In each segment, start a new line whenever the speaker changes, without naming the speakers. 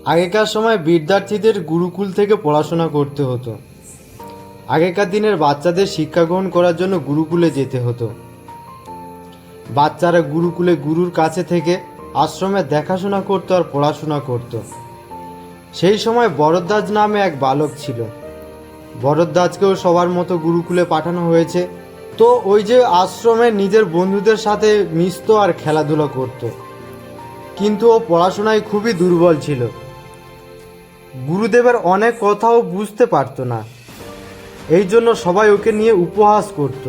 আগেকার সময় বিদ্যার্থীদের গুরুকুল থেকে পড়াশোনা করতে হতো। আগেকার দিনের বাচ্চাদের শিক্ষা গ্রহণ করার জন্য গুরুকুলে যেতে হতো। বাচ্চারা গুরুকুলে গুরুর কাছে থেকে আশ্রমে দেখাশোনা করতো আর পড়াশোনা করত। সেই সময় বরদ্দাজ নামে এক বালক ছিল। বরদ্দাজকেও সবার মতো গুরুকুলে পাঠানো হয়েছে। তো ওই যে আশ্রমে নিজের বন্ধুদের সাথে মিশতো আর খেলাধুলা করত, কিন্তু ও পড়াশোনায় খুবই দুর্বল ছিল। গুরুদেবের অনেক কথাও বুঝতে পারতো না, এই জন্য সবাই ওকে নিয়ে উপহাস করত।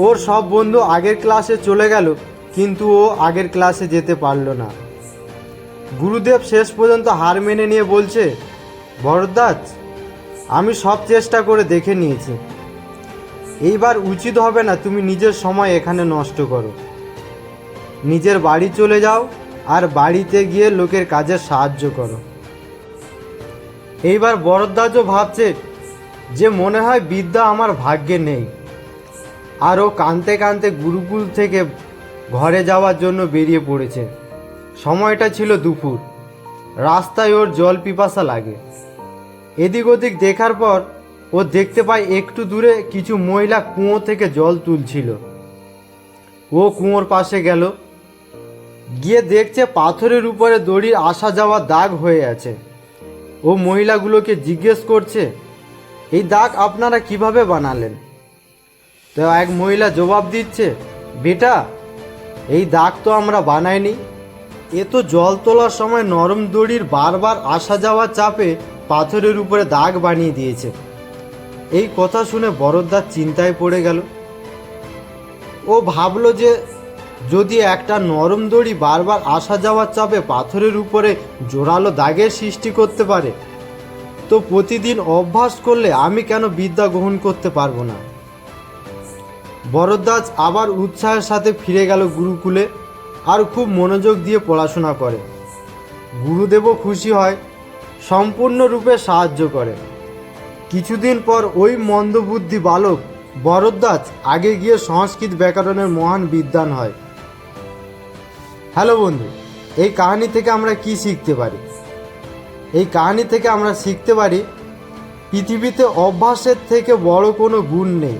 ওর সব বন্ধু আগের ক্লাসে চলে গেল, কিন্তু ও আগের ক্লাসে যেতে পারল না। গুরুদেব শেষ পর্যন্ত হার মেনে নিয়ে বলছে, বরদ্দাজ, আমি সব চেষ্টা করে দেখে নিয়েছি, এইবার উচিত হবে না তুমি নিজের সময় এখানে নষ্ট করো। নিজের বাড়ি চলে যাও আর বাড়িতে গিয়ে লোকের কাজে সাহায্য করো। এইবার বরদ্দাজও ভাবছে যে মনে হয় বিদ্যা আমার ভাগ্যে নেই, আর ও কাঁদতে কাঁদতে গুরুকুল থেকে ঘরে যাওয়ার জন্য বেরিয়ে পড়েছে। সময়টা ছিল দুপুর। রাস্তায় ওর জল পিপাসা লাগে। এদিক ওদিক দেখার পর ও দেখতে পায় একটু দূরে কিছু মহিলা কুয়ো থেকে জল তুলছিল। ও কুয়োর পাশে গেল, গিয়ে দেখছে পাথরের উপরে দড়ির আসা যাওয়া দাগ হয়ে আছে। ও মহিলাগুলোকে জিজ্ঞেস করছে, এই দাগ আপনারা কিভাবে বানালেন? তো এক মহিলা জবাব দিচ্ছে, বেটা, এই দাগ তো আমরা বানাইনি, এ তো জল তোলার সময় নরম দড়ির বারবার আসা যাওয়া চাপে পাথরের উপরে দাগ বানিয়ে দিয়েছে। এই কথা শুনে বরদ্দাজ চিন্তায় পড়ে গেল। ও ভাবলো যে যদি একটা নরম দড়ি বারবার আসা যাওয়ার চাপে পাথরের উপরে জোরালো দাগের সৃষ্টি করতে পারে, তো প্রতিদিন অভ্যাস করলে আমি কেন বিদ্যা গ্রহণ করতে পারবো না? বরদ্দাজ আবার উৎসাহের সাথে ফিরে গেল গুরুকুলে আর খুব মনোযোগ দিয়ে পড়াশোনা করে। গুরুদেবও খুশি হয়, সম্পূর্ণরূপে সাহায্য করে। কিছুদিন পর ওই মন্দবুদ্ধি বালক বরদ্দাজ আগে গিয়ে সংস্কৃত ব্যাকরণের মহান বিদ্বান হয়। হ্যালো বন্ধু, এই কাহিনী থেকে আমরা কি শিখতে পারি? এই কাহিনী থেকে আমরা শিখতে পারি, পৃথিবীতে অভ্যাসের থেকে বড় কোনো গুণ নেই।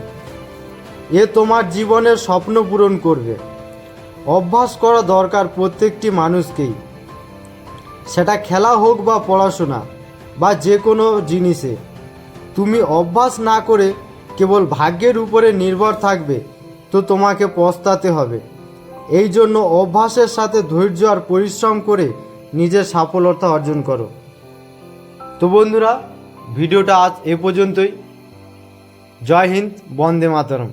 এ তোমার জীবনের স্বপ্ন পূরণ করবে। অভ্যাস করা দরকার প্রত্যেকটি মানুষকেই, সেটা খেলা হোক বা পড়াশোনা বা যে কোনো জিনিসে। তুমি অভ্যাস না করে কেবল ভাগ্যের উপরে নির্ভর থাকবে তো তোমাকে পস্তাতে হবে। এই জন্য অভ্যাসের সাথে ধৈর্য আর পরিশ্রম করে নিজের সফলতা অর্জন করো। তো বন্ধুরা, ভিডিওটা আজ এ পর্যন্তই। জয় হিন্দ, বন্দে মাতরম।